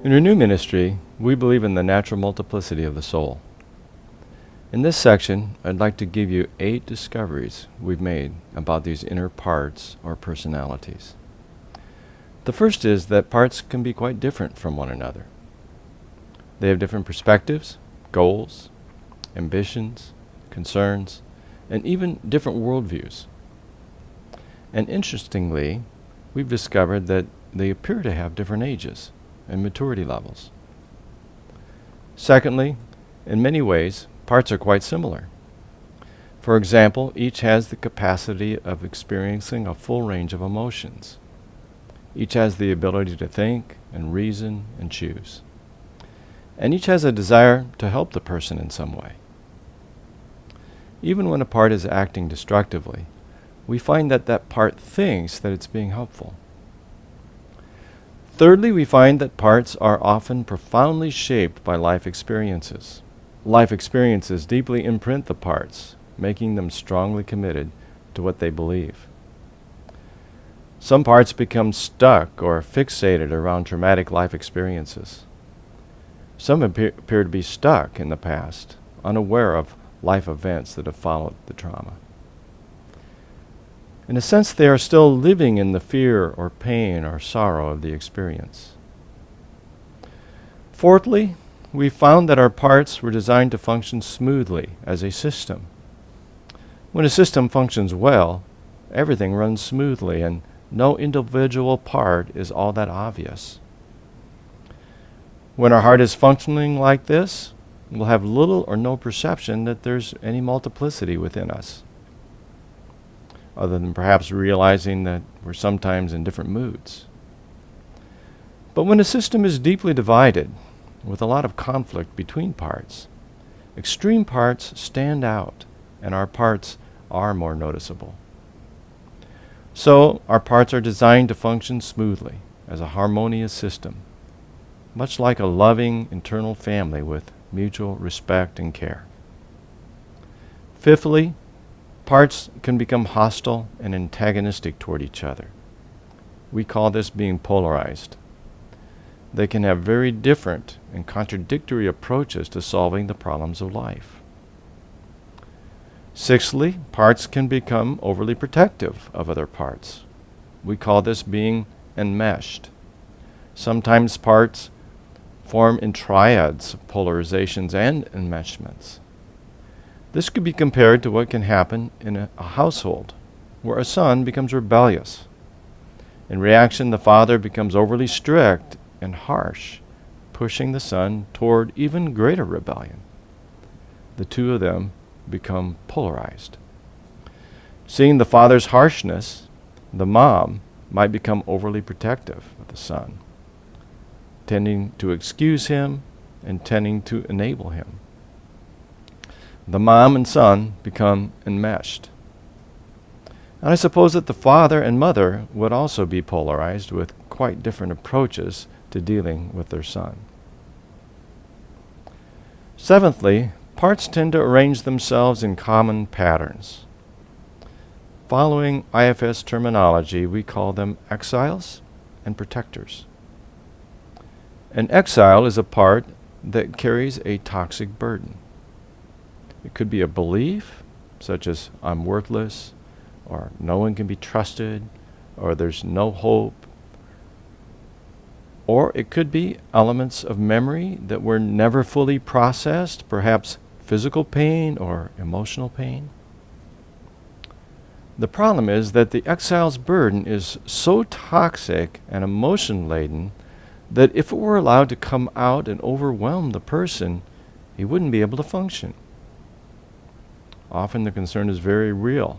In Renew Ministry, we believe in the natural multiplicity of the soul. In this section, I'd like to give you 8 discoveries we've made about these inner parts or personalities. The first is that parts can be quite different from one another. They have different perspectives, goals, ambitions, concerns, and even different worldviews. And interestingly, we've discovered that they appear to have different ages and maturity levels. Secondly, in many ways, parts are quite similar. For example, each has the capacity of experiencing a full range of emotions. Each has the ability to think and reason and choose. And each has a desire to help the person in some way. Even when a part is acting destructively, we find that that part thinks that it's being helpful. Thirdly, we find that parts are often profoundly shaped by life experiences. Life experiences deeply imprint the parts, making them strongly committed to what they believe. Some parts become stuck or fixated around traumatic life experiences. Some appear to be stuck in the past, unaware of life events that have followed the trauma. In a sense, they are still living in the fear or pain or sorrow of the experience. Fourthly, we found that our parts were designed to function smoothly as a system. When a system functions well, everything runs smoothly and no individual part is all that obvious. When our heart is functioning like this, we'll have little or no perception that there's any multiplicity within us, other than perhaps realizing that we're sometimes in different moods. But when a system is deeply divided, with a lot of conflict between parts, extreme parts stand out, and our parts are more noticeable. So, our parts are designed to function smoothly as a harmonious system, much like a loving internal family with mutual respect and care. Fifthly, parts can become hostile and antagonistic toward each other. We call this being polarized. They can have very different and contradictory approaches to solving the problems of life. Sixthly, parts can become overly protective of other parts. We call this being enmeshed. Sometimes parts form in triads of polarizations and enmeshments. This could be compared to what can happen in a household where a son becomes rebellious. In reaction, the father becomes overly strict and harsh, pushing the son toward even greater rebellion. The two of them become polarized. Seeing the father's harshness, the mom might become overly protective of the son, tending to excuse him and tending to enable him. The mom and son become enmeshed. And I suppose that the father and mother would also be polarized with quite different approaches to dealing with their son. Seventhly, parts tend to arrange themselves in common patterns. Following IFS terminology, we call them exiles and protectors. An exile is a part that carries a toxic burden. It could be a belief, such as I'm worthless, or no one can be trusted, or there's no hope. Or it could be elements of memory that were never fully processed, perhaps physical pain or emotional pain. The problem is that the exile's burden is so toxic and emotion-laden that if it were allowed to come out and overwhelm the person, he wouldn't be able to function. Often the concern is very real,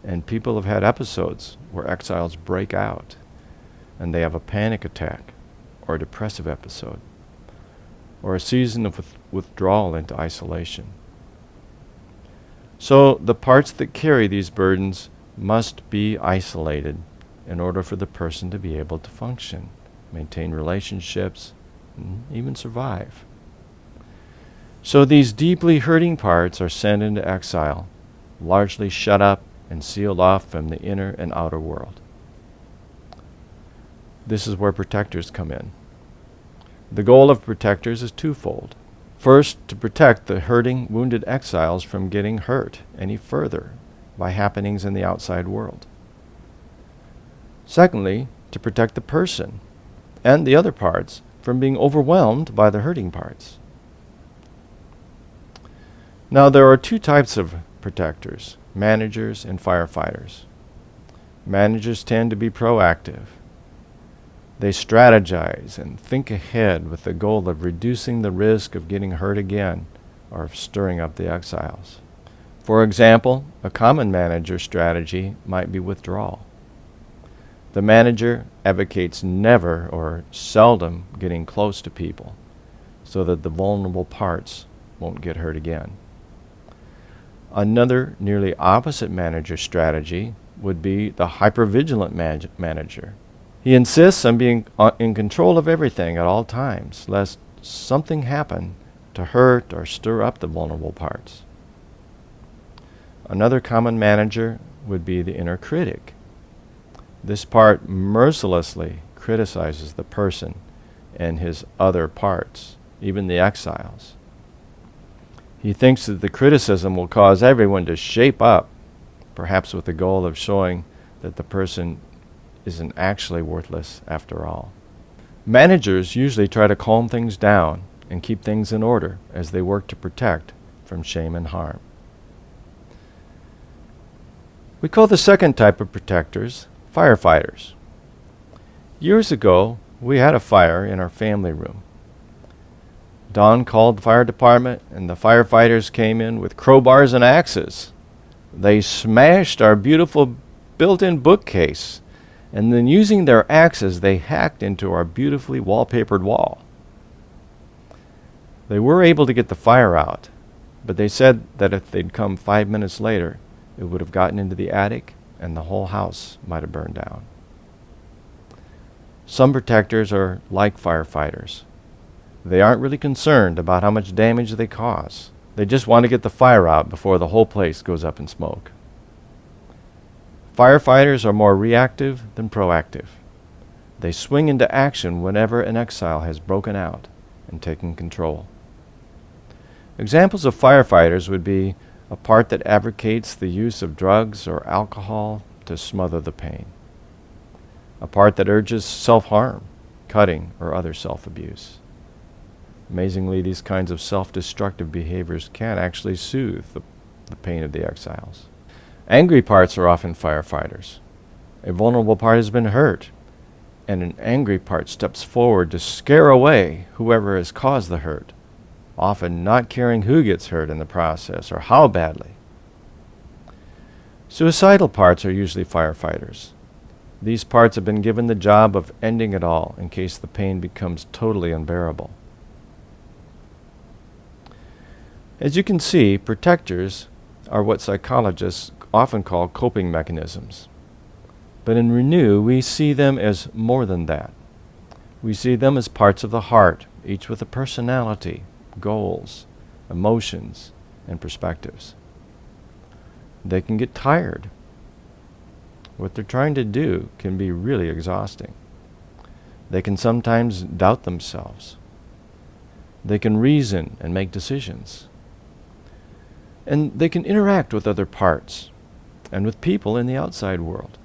and people have had episodes where exiles break out and they have a panic attack or a depressive episode or a season of withdrawal into isolation. So the parts that carry these burdens must be isolated in order for the person to be able to function, maintain relationships, and even survive. So these deeply hurting parts are sent into exile, largely shut up and sealed off from the inner and outer world. This is where protectors come in. The goal of protectors is twofold. First, to protect the hurting, wounded exiles from getting hurt any further by happenings in the outside world. Secondly, to protect the person and the other parts from being overwhelmed by the hurting parts. Now, there are two types of protectors, managers and firefighters. Managers tend to be proactive. They strategize and think ahead with the goal of reducing the risk of getting hurt again or of stirring up the exiles. For example, a common manager strategy might be withdrawal. The manager advocates never or seldom getting close to people so that the vulnerable parts won't get hurt again. Another nearly opposite manager strategy would be the hypervigilant manager. He insists on being in control of everything at all times, lest something happen to hurt or stir up the vulnerable parts. Another common manager would be the inner critic. This part mercilessly criticizes the person and his other parts, even the exiles. He thinks that the criticism will cause everyone to shape up, perhaps with the goal of showing that the person isn't actually worthless after all. Managers usually try to calm things down and keep things in order as they work to protect from shame and harm. We call the second type of protectors firefighters. Years ago, we had a fire in our family room. Don called the fire department, and the firefighters came in with crowbars and axes. They smashed our beautiful built-in bookcase, and then using their axes, they hacked into our beautifully wallpapered wall. They were able to get the fire out, but they said that if they'd come 5 minutes later, it would have gotten into the attic and the whole house might have burned down. Some protectors are like firefighters. They aren't really concerned about how much damage they cause. They just want to get the fire out before the whole place goes up in smoke. Firefighters are more reactive than proactive. They swing into action whenever an exile has broken out and taken control. Examples of firefighters would be a part that advocates the use of drugs or alcohol to smother the pain. A part that urges self-harm, cutting, or other self-abuse. Amazingly, these kinds of self-destructive behaviors can actually soothe the pain of the exiles. Angry parts are often firefighters. A vulnerable part has been hurt, and an angry part steps forward to scare away whoever has caused the hurt, often not caring who gets hurt in the process or how badly. Suicidal parts are usually firefighters. These parts have been given the job of ending it all in case the pain becomes totally unbearable. As you can see, protectors are what psychologists often call coping mechanisms. But in Renew, we see them as more than that. We see them as parts of the heart, each with a personality, goals, emotions, and perspectives. They can get tired. What they're trying to do can be really exhausting. They can sometimes doubt themselves. They can reason and make decisions. And they can interact with other parts and with people in the outside world.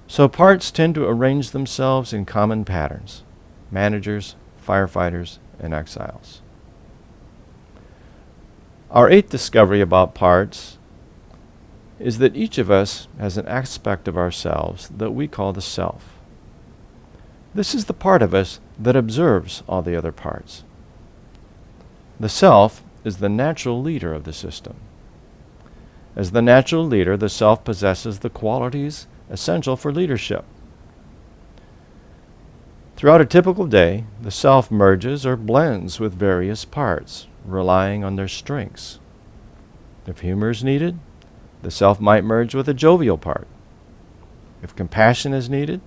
So parts tend to arrange themselves in common patterns: managers, firefighters, and exiles. Our eighth discovery about parts is that each of us has an aspect of ourselves that we call the self. This is the part of us that observes all the other parts. The self is the natural leader of the system. As the natural leader, the self possesses the qualities essential for leadership. Throughout a typical day, the self merges or blends with various parts, relying on their strengths. If humor is needed, the self might merge with a jovial part. If compassion is needed,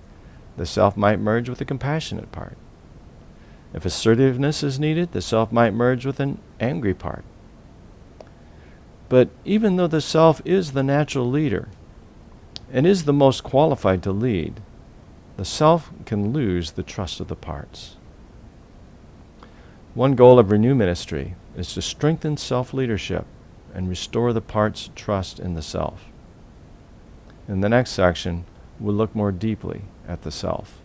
the self might merge with a compassionate part. If assertiveness is needed, the self might merge with an angry part. But even though the self is the natural leader and is the most qualified to lead, the self can lose the trust of the parts. One goal of Renew Ministry is to strengthen self-leadership and restore the part's trust in the self. In the next section, we'll look more deeply at the self.